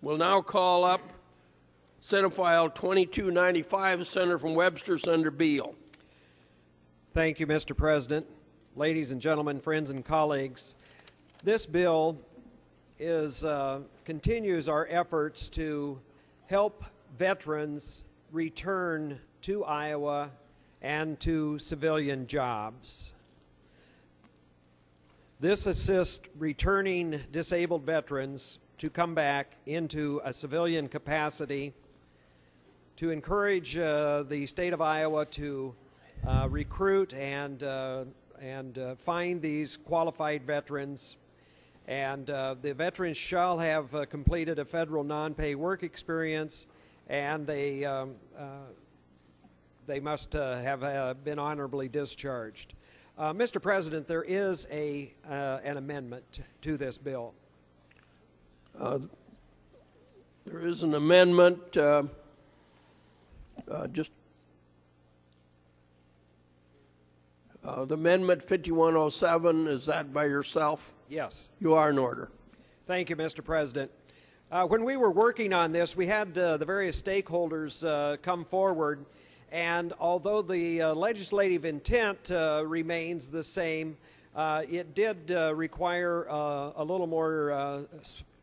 We'll now call up Senate File 2295, Senator from Webster, Senator Beall. Thank you, Mr. President. Ladies and gentlemen, friends and colleagues, this bill continues our efforts to help veterans return to Iowa and to civilian jobs. This assists returning disabled veterans to come back into a civilian capacity, to encourage the state of Iowa to recruit and find these qualified veterans. And the veterans shall have completed a federal non-pay work experience, and they must have been honorably discharged. Mr. President, there is an amendment to this bill. There is an amendment. The Amendment 5107, is that by yourself? Yes. You are in order. Thank you, Mr. President. When we were working on this, we had the various stakeholders come forward, and although the legislative intent remains the same, it did require a little more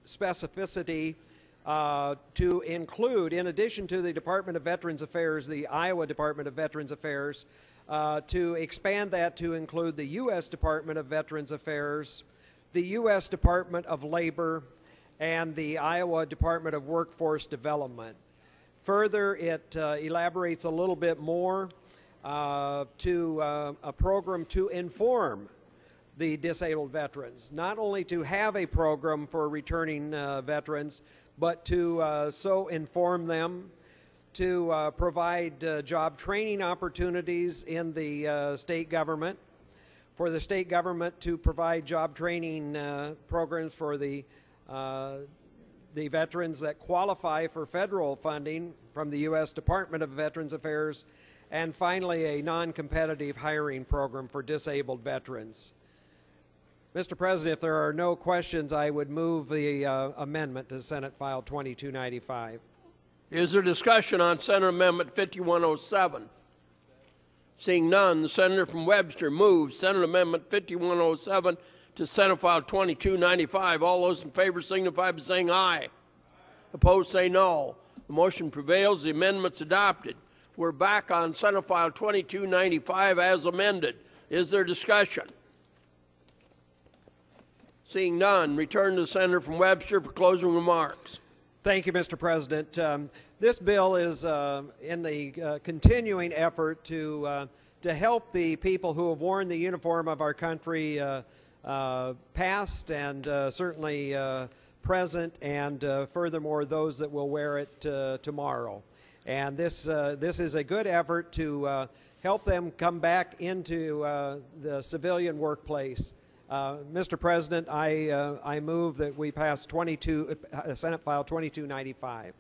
specificity to include, in addition to the Department of Veterans Affairs, the Iowa Department of Veterans Affairs, to expand that to include the U.S. Department of Veterans Affairs, the U.S. Department of Labor, and the Iowa Department of Workforce Development. Further, it elaborates a little bit more to a program to inform the disabled veterans, not only to have a program for returning veterans, but to so inform them, to provide job training opportunities in the state government, for the state government to provide job training programs for the veterans that qualify for federal funding from the U.S. Department of Veterans Affairs, and finally a non-competitive hiring program for disabled veterans. Mr. President, if there are no questions, I would move the amendment to Senate File 2295. Is there discussion on Senate Amendment 5107? Seeing none, the senator from Webster moves Senate Amendment 5107 to Senate File 2295. All those in favor signify by saying aye. Opposed, say no. The motion prevails. The amendment's adopted. We're back on Senate File 2295 as amended. Is there discussion? Seeing none, return to the senator from Webster for closing remarks. Thank you, Mr. President. This bill is in the continuing effort to help the people who have worn the uniform of our country past and certainly present, and furthermore those that will wear it tomorrow. And this is a good effort to help them come back into the civilian workplace. Mr. President, I move that we pass Senate File 2295.